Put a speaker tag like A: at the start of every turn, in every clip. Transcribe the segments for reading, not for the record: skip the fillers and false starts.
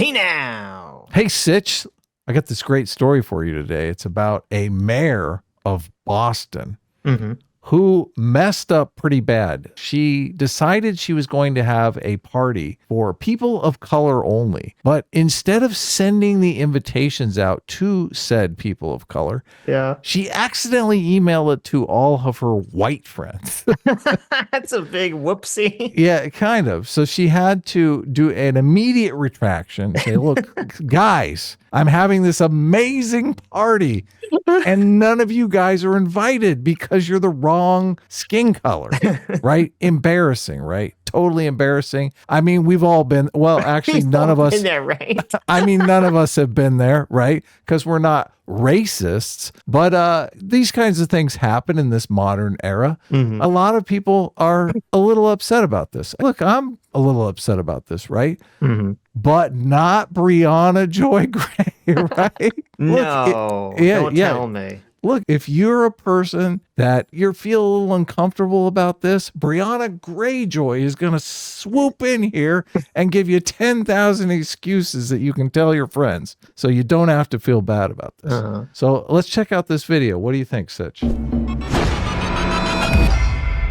A: Hey now.
B: Hey, Sitch, I got this great story for you today. It's about a mayor of Boston who messed up pretty bad. She decided she was going to have a party for people of color only, but instead of sending the invitations out to said people of color, she accidentally emailed it to all of her white friends.
A: That's a big whoopsie.
B: Yeah, kind of. So she had to do an immediate retraction. Say, look, guys, I'm having this amazing party and none of you guys are invited because you're the wrong skin color, right? Embarrassing, right? Totally embarrassing. I mean, we've all been, well, actually, none of us.
A: Been there, right?
B: I mean, none of us have been there, right? Because we're not racists, but these kinds of things happen in this modern era. A lot of people are a little upset about this. Look, I'm a little upset about this, right? But not Brianna Joy Gray, right?
A: No, don't tell me.
B: Look, if you're a person that you feel a little uncomfortable about this, Brianna Greyjoy is going to swoop in here and give you 10,000 excuses that you can tell your friends, so you don't have to feel bad about this. So let's check out this video. What do you think, Sitch?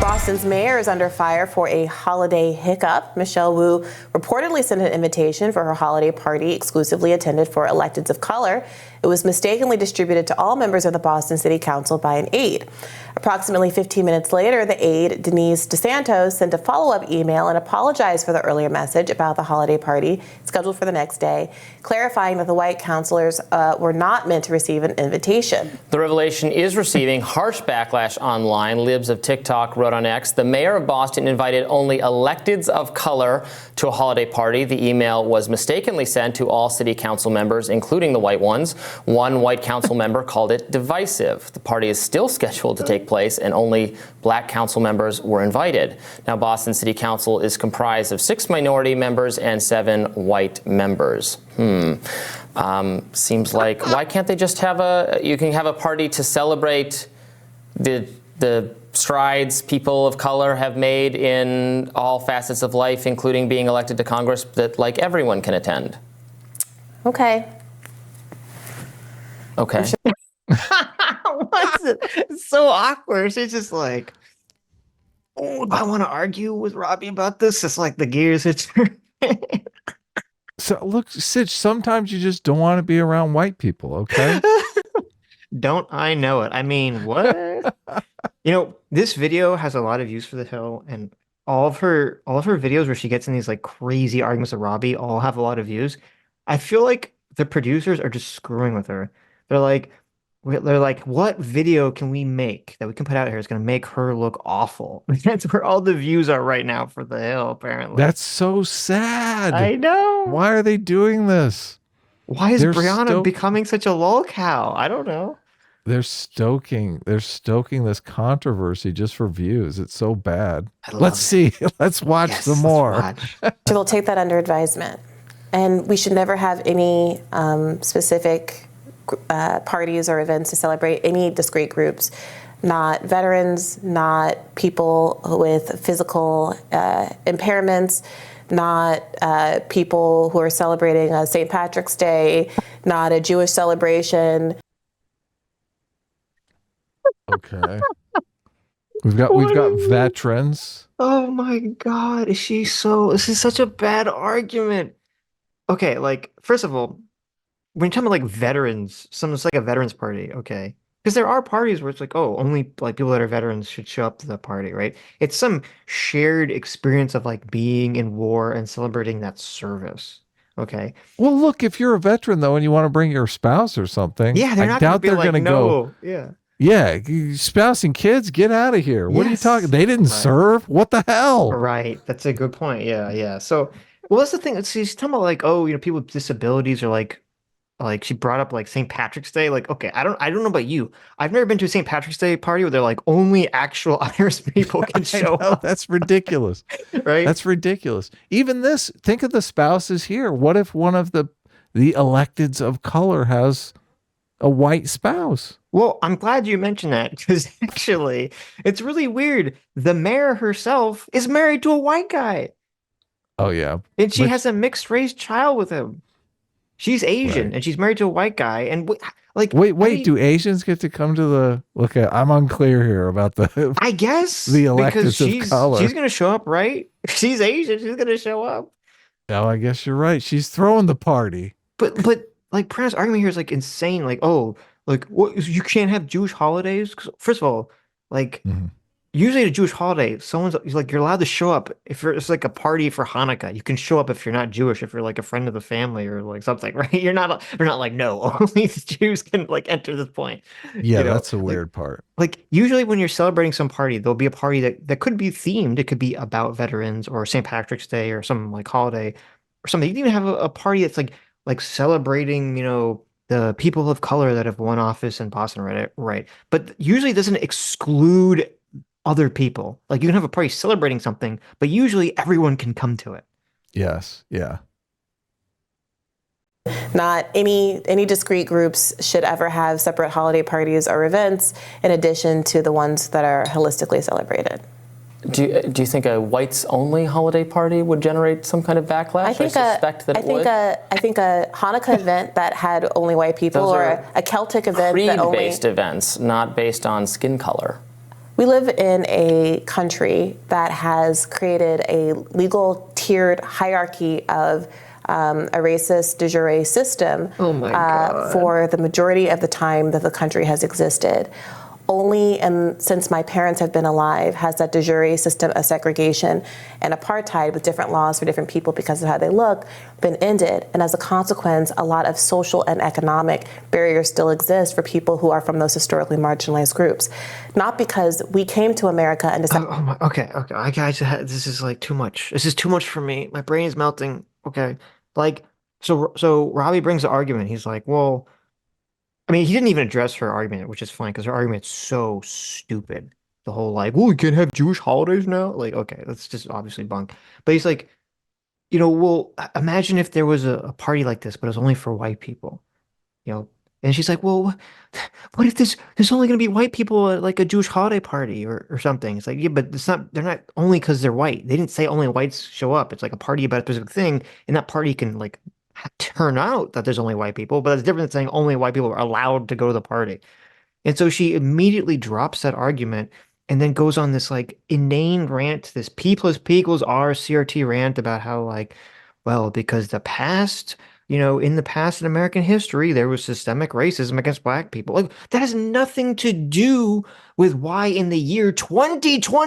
C: Boston's mayor is under fire for a holiday hiccup. Michelle Wu reportedly sent an invitation for her holiday party exclusively intended for electeds of color. It was mistakenly distributed to all members of the Boston City Council by an aide. Approximately 15 minutes later, the aide, Denise DeSantos, sent a follow-up email and apologized for the earlier message about the holiday party scheduled for the next day, clarifying that the white councilors were not meant to receive an invitation.
D: The revelation is receiving harsh backlash online. Libs of TikTok wrote on X, the mayor of Boston invited only electeds of color to a holiday party. The email was mistakenly sent to all city council members, including the white ones. One white council member called it divisive. The party is still scheduled to take place, and only black council members were invited. Now, Boston City Council is comprised of 6 minority members and 7 white members. Seems like, why can't they just have you can have a party to celebrate the strides people of color have made in all facets of life, including being elected to Congress, that like everyone can attend.
C: Okay.
A: What's it? It's so awkward. She's just like, oh, I want to argue with Robbie about this. It's like the gears are turning.
B: So look, Sitch, sometimes you just don't want to be around white people, okay?
A: Don't I know it? I mean, what? This video has a lot of views for the Hill, and all of her videos where she gets in these like crazy arguments with Robbie all have a lot of views. I feel like the producers are just screwing with her. They're like, what video can we make that we can put out here is going to make her look awful? That's where all the views are right now for the Hill, apparently.
B: That's so sad.
A: I know.
B: Why are they doing this?
A: Why is Brianna becoming such a lol cow? I don't know.
B: They're stoking this controversy just for views. It's so bad. Let's see. Let's watch some more.
C: So we'll take that under advisement. And we should never have any specific parties or events to celebrate any discrete groups, not veterans, not people with physical impairments, not people who are celebrating St. Patrick's Day, not a Jewish celebration.
B: Okay. We've got veterans.
A: Oh my God. This is such a bad argument. Okay, like, first of all, when you're talking about like veterans, it's like a veterans party, okay? Because there are parties where it's like, oh, only like people that are veterans should show up to the party, right? It's some shared experience of like being in war and celebrating that service. Okay.
B: Well, look, if you're a veteran though, and you want to bring your spouse or something,
A: yeah,
B: I doubt they're going to go.
A: Yeah.
B: Yeah, spouse and kids, get out of here. What are you talking? They didn't serve. What the hell?
A: Right. That's a good point. Yeah. So, well, that's the thing. She's talking about like, oh, people with disabilities are like she brought up like St. Patrick's Day. Like, okay, I don't know about you. I've never been to a St. Patrick's Day party where they're like only actual Irish people can show up.
B: That's ridiculous.
A: Right?
B: That's ridiculous. Even this, think of the spouses here. What if one of the electeds of color has a white spouse?
A: Well, I'm glad you mentioned that, because actually it's really weird. The mayor herself is married to a white guy.
B: Oh yeah.
A: And she has a mixed race child with him. She's Asian
B: Right.
A: and she's married to a white guy. And like,
B: Wait,
A: how do
B: wait.
A: you,
B: Do Asians get to come to the look at? I'm unclear here about the
A: I guess
B: the
A: because
B: electeds of
A: she's
B: color.
A: gonna show up, right? She's Asian. She's gonna show up.
B: Now I guess you're right. She's throwing the party.
A: But like Prana's argument here is like insane. Like, oh, like what you can't have Jewish holidays? 'Cause first of all, like
B: Mhm.
A: usually at a Jewish holiday, someone's like you're allowed to show up if it's like a party for Hanukkah. You can show up if you're not Jewish, if you're like a friend of the family or like something, right? You're not like no, only the Jews can like enter this point.
B: Yeah,
A: You know,
B: that's the
A: like
B: weird part.
A: like usually when you're celebrating some party, there'll be a party that could be themed. It could be about veterans or St. Patrick's Day or some like holiday or something. You can even have a party that's like celebrating, the people of color that have won office in Boston, right? Right. But usually it doesn't exclude other people. Like you can have a party celebrating something, but usually everyone can come to it.
B: Yes. Yeah.
C: Not any discrete groups should ever have separate holiday parties or events in addition to the ones that are holistically celebrated.
D: Do you think a whites only holiday party would generate some kind of backlash? I suspect that it would.
C: I think a Hanukkah event that had only white people,
D: Those
C: or
D: are
C: a Celtic event that only
D: creed-based events, not based on skin color.
C: We live in a country that has created a legal tiered hierarchy of a racist de jure system
A: Oh my God.
C: for the majority of the time that the country has existed. Only since my parents have been alive has that de jure system of segregation and apartheid with different laws for different people because of how they look been ended. And as a consequence, a lot of social and economic barriers still exist for people who are from those historically marginalized groups. Not because we came to America and decided.
A: Oh my, okay. This is like too much. This is too much for me. My brain is melting. Okay. Like, so Robbie brings the argument. He's like, well, I mean, he didn't even address her argument, which is fine because her argument's so stupid. The whole like, well, we can't have Jewish holidays now. Like, okay, that's just obviously bunk. But he's like, well, imagine if there was a party like this, but it was only for white people, you know. And she's like, well, what if there's only going to be white people at like a Jewish holiday party or something? It's like, yeah, but it's not. They're not only because they're white. They didn't say only whites show up. It's like a party about a specific thing, and that party can like turn out that there's only white people. But that's different than saying only white people are allowed to go to the party. And so she immediately drops that argument and then goes on this like inane rant, this P plus P equals R CRT rant about how like, well, because the past, in the past in American history, there was systemic racism against black people. Like that has nothing to do with why in the year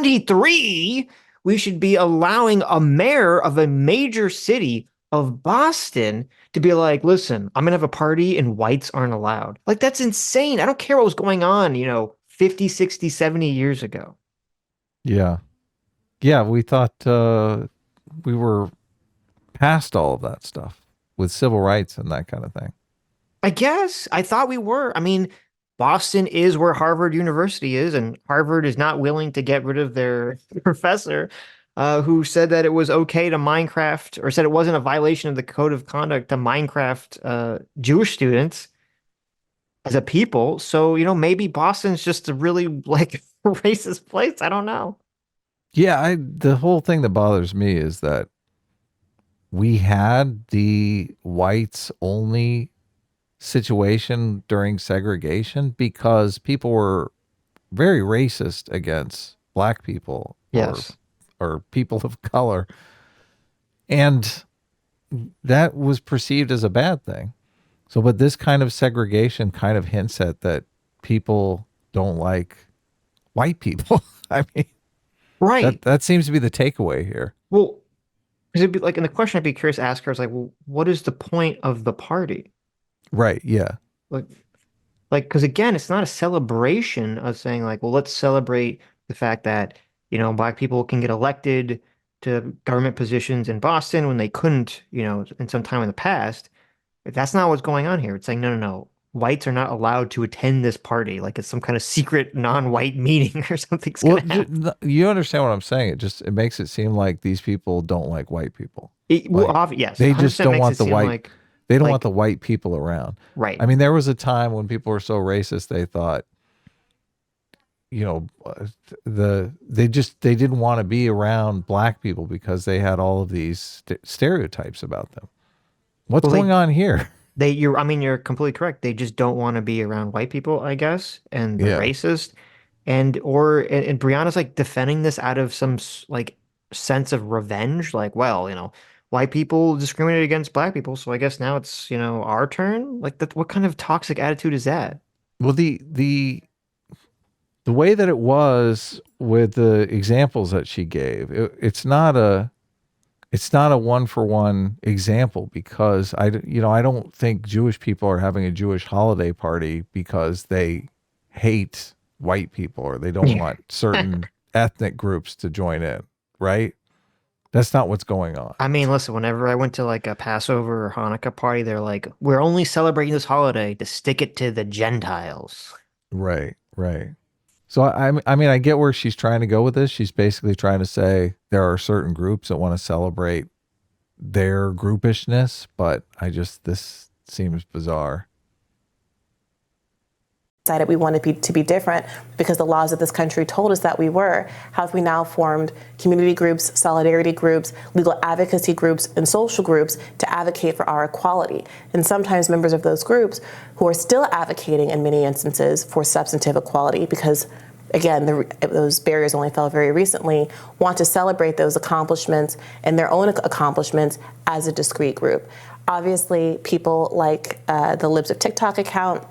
A: 2023 we should be allowing a mayor of a major city of Boston to be like, listen, I'm gonna have a party and whites aren't allowed. Like that's insane. I don't care what was going on, 50, 60, 70 years ago.
B: Yeah. Yeah. We thought we were past all of that stuff with civil rights and that kind of thing.
A: I guess I thought we were. I mean, Boston is where Harvard University is, and Harvard is not willing to get rid of their professor, who said that it was okay to Minecraft, or said it wasn't a violation of the code of conduct to Minecraft Jewish students as a people. So, maybe Boston's just a really like racist place. I don't know.
B: Yeah. The whole thing that bothers me is that we had the whites only situation during segregation because people were very racist against black people
A: Yes.
B: or people of color, and that was perceived as a bad thing. So but this kind of segregation kind of hints at that people don't like white people. I mean, that
A: Right.
B: that seems to be the takeaway here.
A: Well, because it'd be like, and the question I'd be curious to ask her is like, well, what is the point of the party?
B: Right, yeah.
A: Like, because again, it's not a celebration of saying like, well, let's celebrate the fact that, black people can get elected to government positions in Boston when they couldn't, in some time in the past. That's not what's going on here. It's saying, no, no, no. Whites are not allowed to attend this party. Like it's some kind of secret non-white meeting or something's
B: Well,
A: gonna happen.
B: you understand what I'm saying. It makes it seem like these people don't like white people.
A: Well,
B: Like
A: yes,
B: they just
A: 100%
B: don't
A: makes
B: want
A: it
B: the
A: seem
B: white they don't want
A: like
B: the white people around.
A: right.
B: I mean, there was a time when people were so racist they thought, you know, they didn't want to be around black people because they had all of these stereotypes about them. What's
A: Well,
B: going on here?
A: I mean, you're completely correct. They just don't want to be around white people, I guess, and they're
B: Yeah.
A: racist. And Brianna's like defending this out of some like sense of revenge. Like, well, white people discriminated against black people, so I guess now it's, our turn. Like that, what kind of toxic attitude is that?
B: Well, the way that it was with the examples that she gave, it's not a one for one example because I don't think Jewish people are having a Jewish holiday party because they hate white people or they don't
A: Yeah.
B: want certain ethnic groups to join in, right? That's not what's going on.
A: I mean, listen, whenever I went to like a Passover or Hanukkah party, they're like, we're only celebrating this holiday to stick it to the Gentiles.
B: Right, right. So I mean I get where she's trying to go with this. She's basically trying to say there are certain groups that want to celebrate their groupishness, but this seems bizarre.
C: Decided we wanted to be different because the laws of this country told us that we were. How have we now formed community groups, solidarity groups, legal advocacy groups, and social groups to advocate for our equality? And sometimes members of those groups who are still advocating in many instances for substantive equality because again, those barriers only fell very recently, want to celebrate those accomplishments and their own accomplishments as a discrete group. Obviously, people like the Libs of TikTok account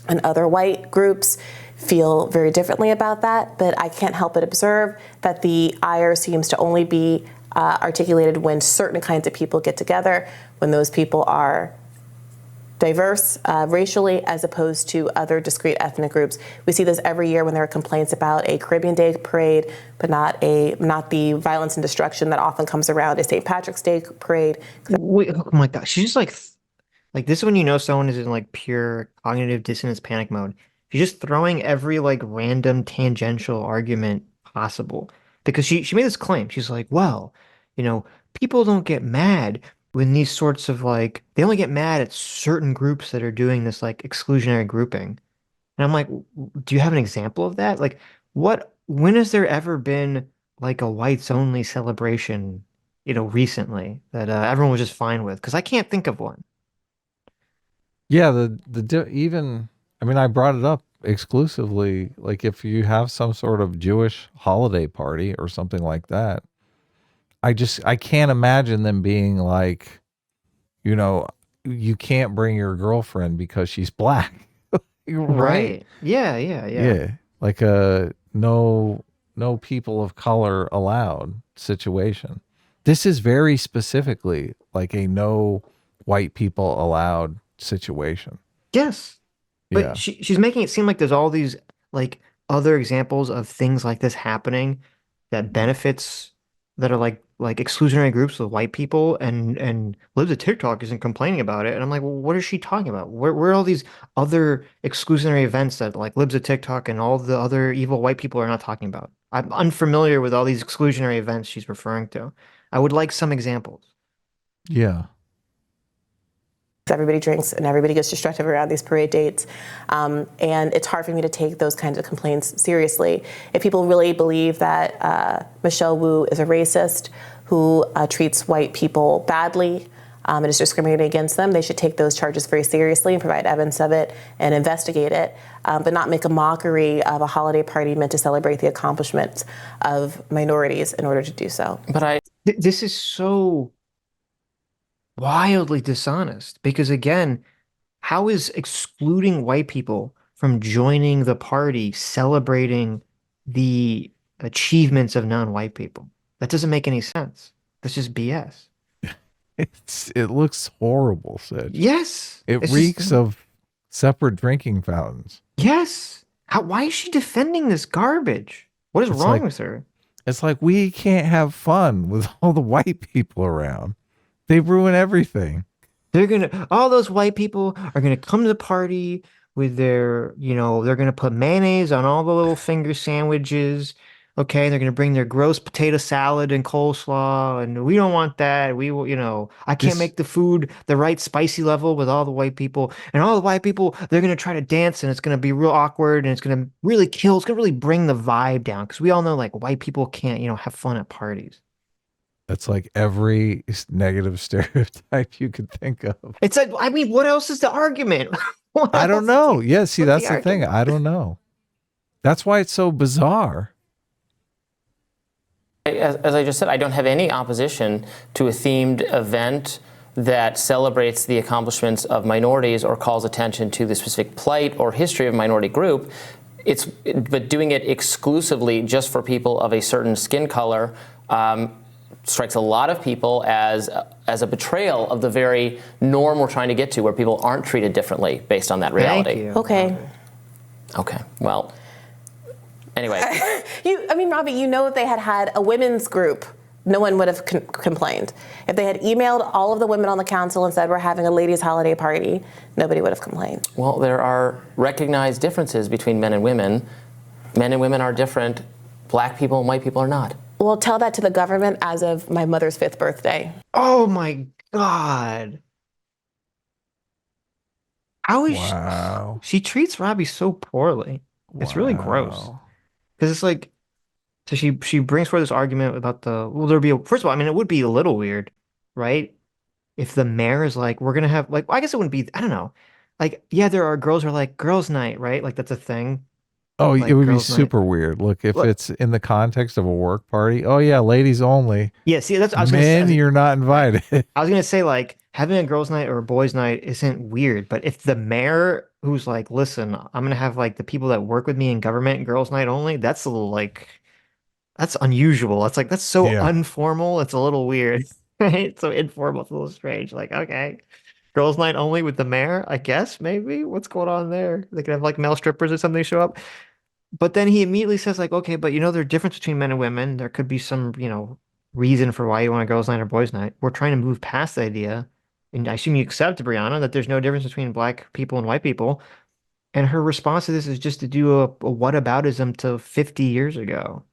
C: and other white groups feel very differently about that, but I can't help but observe that the ire seems to only be articulated when certain kinds of people get together, when those people are diverse racially as opposed to other discrete ethnic groups. We see this every year when there are complaints about a Caribbean Day parade, but not the violence and destruction that often comes around a St. Patrick's Day parade.
A: Wait, oh my God. She's just like this is when you know someone is in like pure cognitive dissonance panic mode. She's just throwing every like random tangential argument possible. Because she made this claim. She's like, well, you know, people don't get mad when these sorts of like they only get mad at certain groups that are doing this like exclusionary grouping. And I'm like, do you have an example of that? Like, when has there ever been like a whites only celebration, recently that everyone was just fine with? Because I can't think of one.
B: Yeah, even I mean I brought it up exclusively like if you have some sort of Jewish holiday party or something like that. I can't imagine them being like, you know, you can't bring your girlfriend because she's black. Right?
A: Right. Yeah, yeah, yeah.
B: Yeah. Like no people of color allowed situation. This is very specifically like a no white people allowed situation.
A: Yes. But
B: Yeah.
A: she's making it seem like there's all these like other examples of things like this happening that benefits that are like exclusionary groups with white people and Lives of TikTok isn't complaining about it. And I'm like, well, what is she talking about? Where are all these other exclusionary events that like Libs of TikTok and all the other evil white people are not talking about? I'm unfamiliar with all these exclusionary events she's referring to. I would like some examples.
B: Yeah.
C: Everybody drinks and everybody gets destructive around these parade dates. And it's hard for me to take those kinds of complaints seriously. If people really believe that Michelle Wu is a racist who treats white people badly and is discriminating against them, they should take those charges very seriously and provide evidence of it and investigate it, but not make a mockery of a holiday party meant to celebrate the accomplishments of minorities in order to do so.
D: But I
A: This is so wildly dishonest because again, how is excluding white people from joining the party celebrating the achievements of non-white people? That doesn't make any sense. That's just BS.
B: It looks horrible, Sitch.
A: Yes.
B: It
A: It's just
B: reeks of separate drinking fountains.
A: yes. Why is she defending this garbage? What is
B: It's
A: wrong
B: like
A: with her?
B: it's like we can't have fun with all the white people around. They ruin everything.
A: All those white people are gonna come to the party with they're gonna put mayonnaise on all the little finger sandwiches. Okay, they're gonna bring their gross potato salad and coleslaw, and we don't want that. We will, I can't
B: This
A: make the food the right spicy level with all the white people. And all the white people, they're gonna try to dance, and it's gonna be real awkward, and it's gonna really bring the vibe down, because we all know like white people can't, have fun at parties.
B: That's like every negative stereotype you could think of.
A: It's like, I mean, what else is the argument? What
B: I don't
A: else is
B: know.
A: he,
B: Yeah, see,
A: what's the
B: that's the thing.
A: argument?
B: I don't know. That's why it's so bizarre.
D: As I just said, I don't have any opposition to a themed event that celebrates the accomplishments of minorities or calls attention to the specific plight or history of a minority group. But doing it exclusively just for people of a certain skin color strikes a lot of people as a betrayal of the very norm we're trying to get to, where people aren't treated differently based on that reality.
A: Thank you.
C: Okay.
D: Okay. Well, anyway.
C: Robbie, if they had a women's group, no one would have complained. If they had emailed all of the women on the council and said, we're having a ladies' holiday party, nobody would have complained.
D: Well, there are recognized differences between men and women. Men and women are different. Black people and white people are not.
C: Well, tell that to the government as of my mother's 5th birthday.
A: Oh my God. How is
B: Wow.
A: she treats Robbie so poorly. It's really gross.
B: Wow.
A: Because it's like, so she brings forward this argument about there'd be first of all, I mean, it would be a little weird, right? If the mayor is like, we're gonna have like, I guess it wouldn't be, I don't know. Like, yeah, there are girls who are like girls' night, right? Like that's a thing.
B: Oh, it
A: Like
B: would be
A: girls' night.
B: super weird. Look, if
A: Look,
B: it's in the context of a work party, oh yeah, ladies only.
A: yeah, see, that's I was gonna
B: Men,
A: say,
B: you're not invited.
A: I was gonna say like having a girls' night or a boys' night isn't weird, but if the mayor who's like, listen, I'm gonna have like the people that work with me in government girls' night only, that's a little like that's unusual. It's like that's so
B: Yeah.
A: informal. It's a little weird, right? So informal. It's a little strange. Like, okay, girls' night only with the mayor. I guess maybe what's going on there? They could have like male strippers or something show up. But then he immediately says like, okay, but there's a difference between men and women. There could be some reason for why you want a girls' night or boys' night. We're trying to move past the idea, and I assume you accept, Brianna, that there's no difference between black people and white people. And her response to this is just to do a whataboutism to 50 years ago.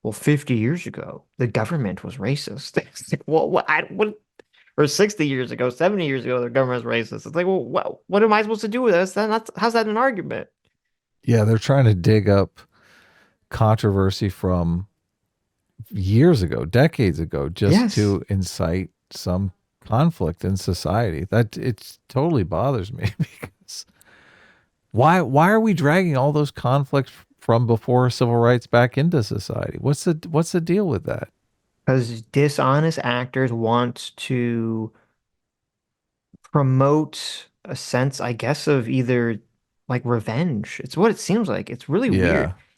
A: Well, 50 years ago, the government was racist. It's like, well, what, or 60 years ago, 70 years ago, the government was racist. It's like, well, what am I supposed to do with this? How's that an argument?
B: Yeah, they're trying to dig up controversy from years ago, decades ago, just
A: Yes.
B: to incite some conflict in society. That it totally bothers me because why are we dragging all those conflicts from before civil rights back into society? What's the deal with that?
A: Because dishonest actors want to promote a sense, I guess, of either like revenge. It's what it seems like. It's really weird.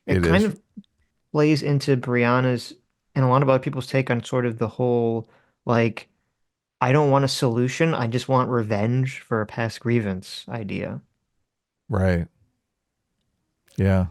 B: Yeah,
A: It
B: it
A: kind
B: is.
A: of plays into Brianna's and a lot of other people's take on sort of the whole like, I don't want a solution. I just want revenge for a past grievance idea.
B: Right. Yeah.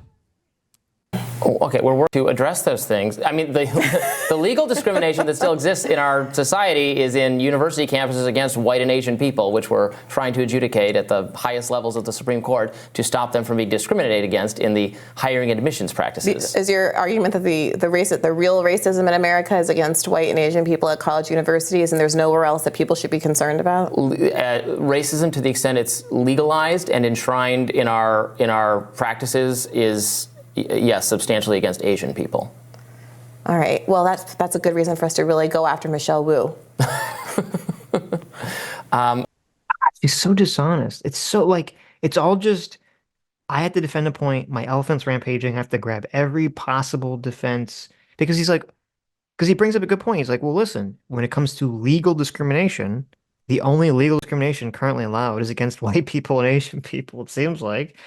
D: Okay, we're working to address those things. I mean, the legal discrimination that still exists in our society is in university campuses against white and Asian people, which we're trying to adjudicate at the highest levels of the Supreme Court to stop them from being discriminated against in the hiring and admissions practices.
C: Is your argument that the real racism in America is against white and Asian people at college universities, and there's nowhere else that people should be concerned about?
D: Racism, to the extent it's legalized and enshrined in our practices, is yes, substantially against Asian people.
C: All right. Well, that's a good reason for us to really go after Michelle Wu.
A: She's so dishonest. It's so like, it's all just, I have to defend a point. My elephant's rampaging. I have to grab every possible defense because because he brings up a good point. He's like, well, listen, when it comes to legal discrimination, the only legal discrimination currently allowed is against white people and Asian people, it seems like.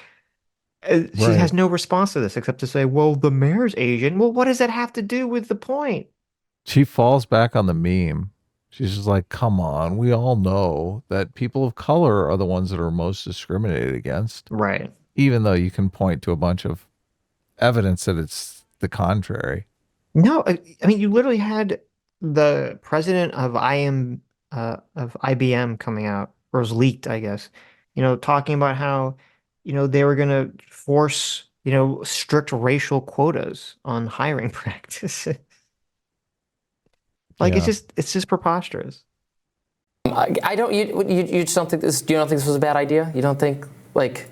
A: She
B: Right.
A: has no response to this except to say, well, the mayor's Asian. Well, what does that have to do with the point?
B: She falls back on the meme. She's just like, come on, we all know that people of color are the ones that are most discriminated against,
A: Right.
B: even though you can point to a bunch of evidence that it's the contrary.
A: No, I mean, you literally had the president of IBM coming out, or it was leaked, I guess, talking about how, they were going to force, strict racial quotas on hiring practices. Like
B: Yeah.
A: it's just preposterous.
D: I don't. You just don't think this? Do you don't think this was a bad idea? You don't think like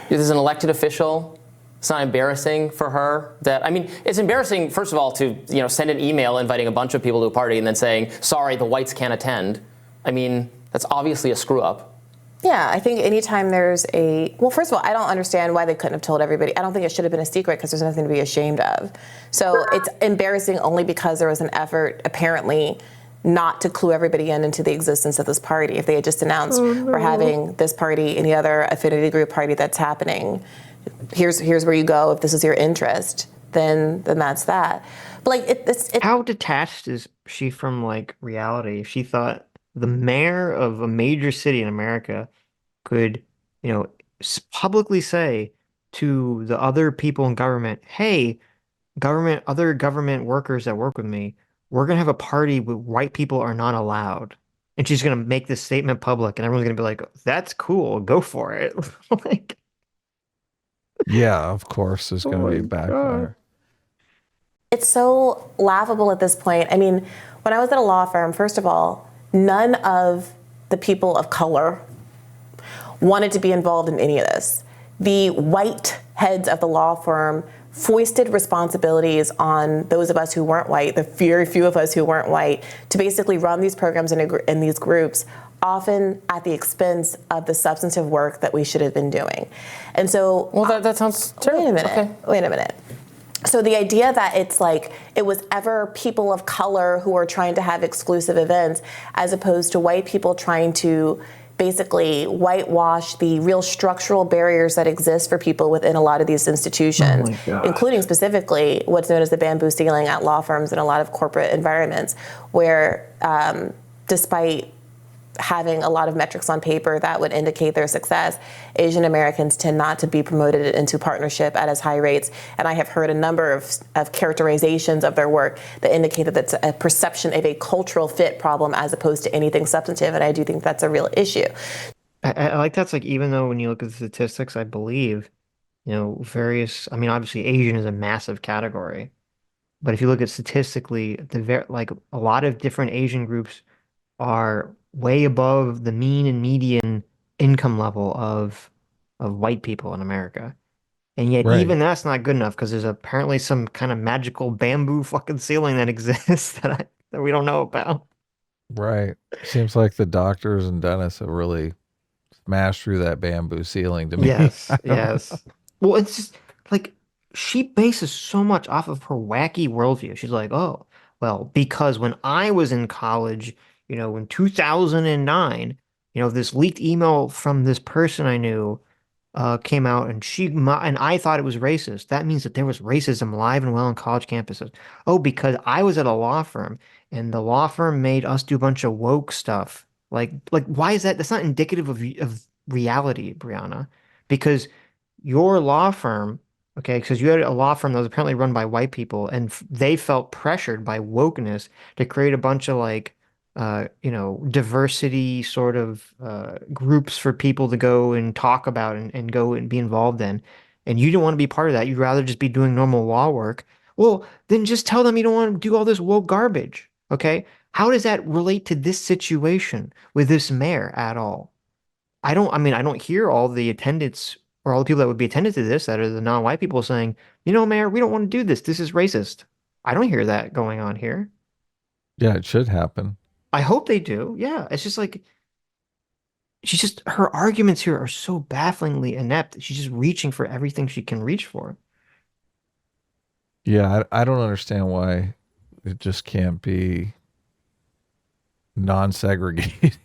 D: this is an elected official It's not embarrassing for her that, I mean, it's embarrassing, first of all, to, send an email inviting a bunch of people to a party and then saying, sorry, the whites can't attend. I mean, that's obviously a screw up.
C: Yeah, I think anytime there's well, first of all, I don't understand why they couldn't have told everybody. I don't think it should have been a secret because there's nothing to be ashamed of. So it's embarrassing only because there was an effort, apparently, not to clue everybody into the existence of this party. If they had just announced, we're having this party, any other affinity group party that's happening, here's where you go if this is your interest, then that's that. But like it's
A: How detached is she from like reality? If she thought the mayor of a major city in America could, publicly say to the other people in government, "Hey, other government workers that work with me, we're gonna have a party where white people are not allowed." And she's gonna make this statement public, and everyone's gonna be like, "That's cool, go for it." Like,
B: Yeah, of course, there's
A: oh
B: going to be
A: my
B: a
A: God.
B: backfire.
C: it's so laughable at this point. I mean, when I was at a law firm, first of all, none of the people of color wanted to be involved in any of this. The white heads of the law firm foisted responsibilities on those of us who weren't white, the very few of us who weren't white, to basically run these programs in these groups, often at the expense of the substantive work that we should have been doing. And so,
D: Well, that sounds terrible.
C: Wait a minute. So the idea that it's like it was ever people of color who are trying to have exclusive events as opposed to white people trying to basically whitewash the real structural barriers that exist for people within a lot of these institutions,
A: Oh my God.
C: including specifically what's known as the bamboo ceiling at law firms and a lot of corporate environments where despite having a lot of metrics on paper that would indicate their success, Asian Americans tend not to be promoted into partnership at as high rates. And I have heard a number of characterizations of their work that indicate that it's a perception of a cultural fit problem as opposed to anything substantive. And I do think that's a real issue.
A: I like that's like, even though when you look at the statistics, I believe, I mean, obviously Asian is a massive category, but if you look at statistically, like a lot of different Asian groups are way above the mean and median income level of white people in America. And yet
B: Right,
A: even that's not good enough because there's apparently some kind of magical bamboo fucking ceiling that exists that we don't know about.
B: right. Seems like the doctors and dentists have really smashed through that bamboo ceiling to me.
A: Yes,
B: I don't know.
A: yes. Well, it's just like she bases so much off of her wacky worldview. She's like, oh, well, because when I was in college, in 2009, this leaked email from this person I knew came out, and and I thought it was racist. That means that there was racism alive and well on college campuses. Oh, because I was at a law firm, and the law firm made us do a bunch of woke stuff. Like, why is that? That's not indicative of reality, Brianna, because your law firm, okay, because you had a law firm that was apparently run by white people, and they felt pressured by wokeness to create a bunch of like, diversity sort of groups for people to go and talk about and go and be involved in. And you didn't want to be part of that. You'd rather just be doing normal law work. Well, then just tell them you don't want to do all this woke garbage, okay? How does that relate to this situation with this mayor at all? I don't hear all the attendants or all the people that would be attended to this that are the non-white people saying, Mayor, we don't want to do this. This is racist. I don't hear that going on here.
B: Yeah, it should happen.
A: I hope they do. Yeah. It's just like her arguments here are so bafflingly inept. She's just reaching for everything she can reach for.
B: Yeah, I don't understand why it just can't be non-segregated.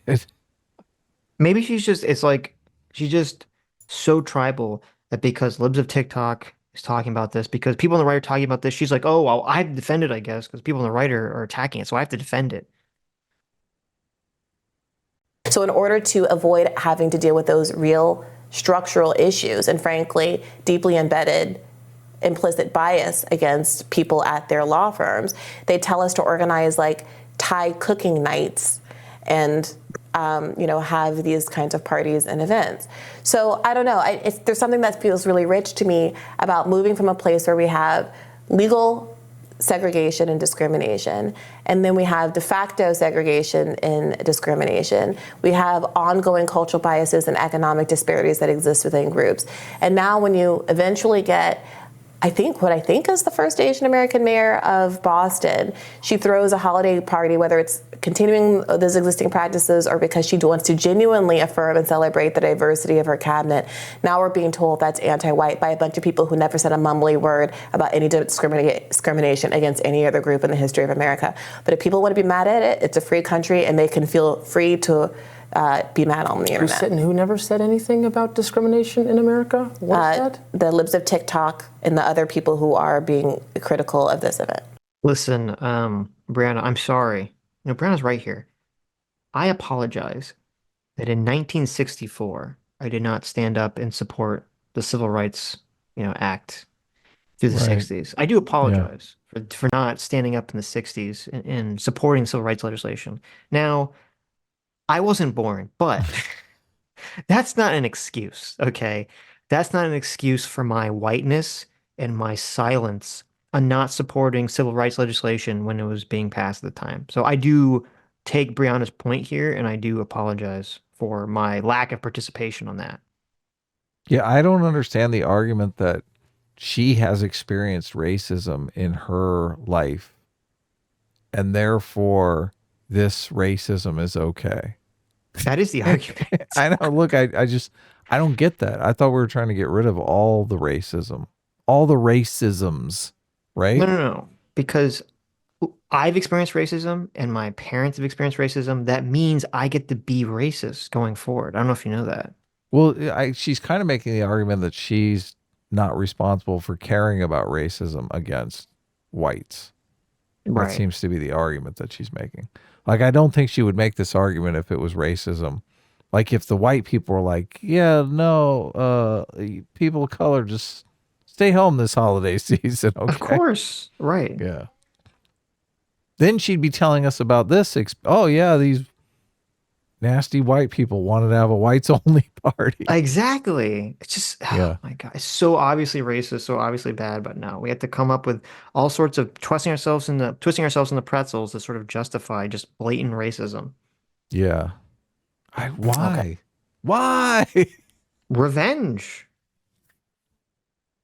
A: Maybe it's like she's just so tribal that because libs of TikTok is talking about this, because people on the right are talking about this, she's like, oh, well, I have to defend it, I guess, because people on the right are attacking it, so I have to defend it.
C: So in order to avoid having to deal with those real structural issues and frankly, deeply embedded implicit bias against people at their law firms, they tell us to organize like Thai cooking nights and have these kinds of parties and events. So I don't know. There's something that feels really rich to me about moving from a place where we have legal segregation and discrimination. And then we have de facto segregation and discrimination. We have ongoing cultural biases and economic disparities that exist within groups. And now when you eventually get, what I think is the first Asian American mayor of Boston, she throws a holiday party, whether it's continuing those existing practices or because she wants to genuinely affirm and celebrate the diversity of her cabinet. Now we're being told that's anti-white by a bunch of people who never said a mumbly word about any discrimination against any other group in the history of America. But if people want to be mad at it, it's a free country and they can feel free to be mad on the internet.
D: Who never said anything about discrimination in America? What's that?
C: The libs of TikTok and the other people who are being critical of this event.
A: Listen, Brianna, I'm sorry. Brianna's right here. I apologize that in 1964, I did not stand up and support the Civil Rights, Act through the
B: Right.
A: 60s. I do
B: Yeah.
A: apologize for not standing up in the 60s and supporting civil rights legislation. Now, I wasn't born, but that's not an excuse, okay? That's not an excuse for my whiteness and my silence on not supporting civil rights legislation when it was being passed at the time. So I do take Brianna's point here, and I do apologize for my lack of participation on that.
B: Yeah, I don't understand the argument that she has experienced racism in her life and therefore this racism is okay.
A: That is the argument.
B: I know. Look, I don't get that. I thought we were trying to get rid of all the racism, all the racisms,
A: No,
B: right?
A: no, no. Because I've experienced racism and my parents have experienced racism. That means I get to be racist going forward. I don't know if you know that.
B: Well, she's kind of making the argument that she's not responsible for caring about racism against whites. That
A: Right.
B: seems to be the argument that she's making. Like, I don't think she would make this argument if it was racism. Like, if the white people were like, yeah, no, people of color, just stay home this holiday season,
A: Of
B: okay?
A: course. Right.
B: Yeah. Then she'd be telling us about this. Oh, yeah, these nasty white people wanted to have a whites only party.
A: Exactly. It's just, oh
B: Yeah.
A: my God, it's so obviously racist, so obviously bad, but no, we have to come up with all sorts of twisting ourselves in the pretzels to sort of justify just blatant racism.
B: Yeah.
A: Okay.
B: Why? Why?
A: Revenge.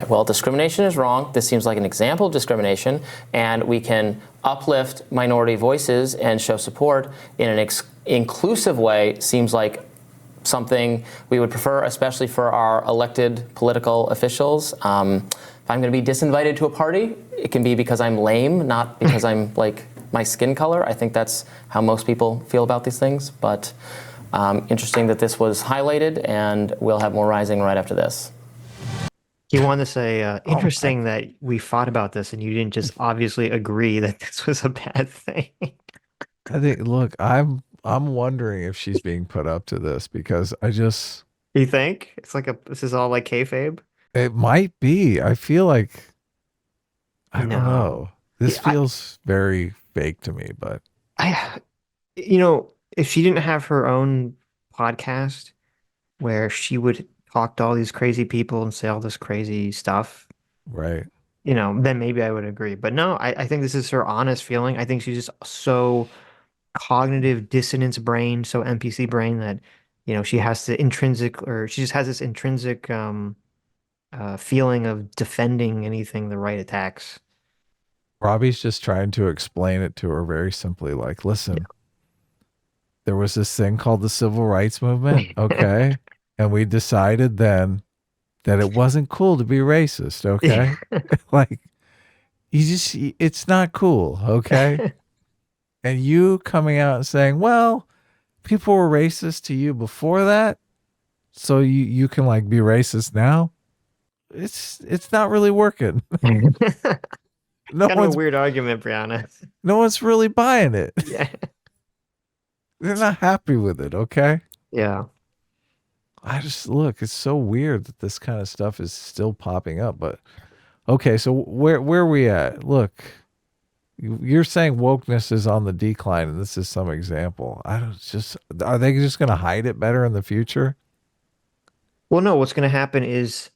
D: Well, discrimination is wrong. This seems like an example of discrimination, and we can uplift minority voices and show support in an inclusive way. Seems like something we would prefer, especially for our elected political officials. If I'm going to be disinvited to a party, it can be because I'm lame, not because I'm like my skin color. I think that's how most people feel about these things. But interesting that this was highlighted, and we'll have more rising right after this.
A: You want to say, interesting that we fought about this and you didn't just obviously agree that this was a bad thing.
B: I think, look, I'm wondering if she's being put up to this because
A: You think? This is all like kayfabe?
B: it might be. I feel like, I don't
A: No.
B: know. This
A: Yeah,
B: feels very fake to me, but
A: I, if she didn't have her own podcast where she would talk to all these crazy people and say all this crazy stuff,
B: right.
A: then maybe I would agree. But no, I think this is her honest feeling. I think she's just so cognitive dissonance brain, so NPC brain that, she just has this intrinsic feeling of defending anything the right attacks.
B: Robbie's just trying to explain it to her very simply like, listen, there was this thing called the civil rights movement, okay? And we decided then that it wasn't cool to be racist, okay? Like, it's not cool, okay? And you coming out and saying, well, people were racist to you before that, so you can like be racist now. It's not really working. No
A: Kind of a
B: one's
A: weird argument, Brianna.
B: no one's really buying it.
A: Yeah.
B: They're not happy with it, okay?
A: Yeah.
B: I just look, it's so weird that this kind of stuff is still popping up, but okay, so where are we at? Look, you're saying wokeness is on the decline and this is some example. Are they just going to hide it better in the future?
A: Well, no, what's going to happen is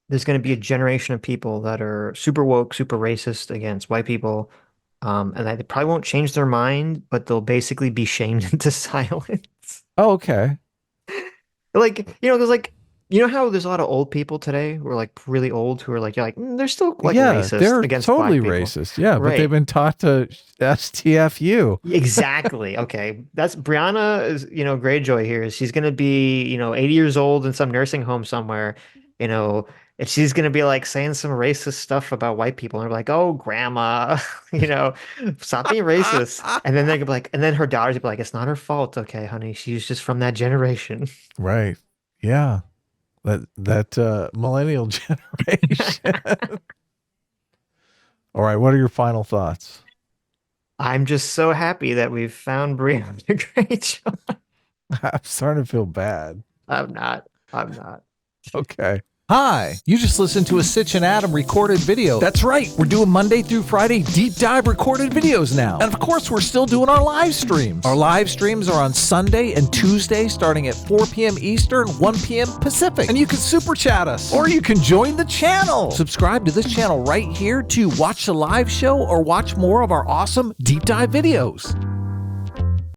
A: there's going to be a generation of people that are super woke, super racist against white people, and they probably won't change their mind, but they'll basically be shamed into silence.
B: Oh, okay.
A: Like, there's like, how there's a lot of old people today who are like really old who are like, you're like, they're still like
B: Yeah,
A: racist
B: they're
A: against
B: totally
A: black people.
B: racist. Yeah, but they've
A: Right.
B: been taught to STFU.
A: Exactly. Okay. That's Brianna is, Greyjoy here. She's gonna be, 80 years old in some nursing home somewhere, you know, and she's gonna be like saying some racist stuff about white people. And they're like, oh, grandma, stop being racist. And then they're gonna be like, and then her daughters will be like, it's not her fault, okay, honey. She's just from that generation.
B: Right. Yeah. That millennial generation. All right, what are your final thoughts?
A: I'm just so happy that we've found Brianna Greyjoy.
B: I'm starting to feel bad.
A: I'm not. I'm not.
B: Okay. Hi, you just listened to a Sitch and Adam recorded video. That's right, we're doing Monday through Friday deep dive recorded videos now. And of course, we're still doing our live streams. Our live streams are on Sunday and Tuesday starting at 4 p.m. Eastern, 1 p.m. Pacific. And you can super chat us, or you can join the channel. Subscribe to this channel right here to watch the live show or watch more of our awesome deep dive videos.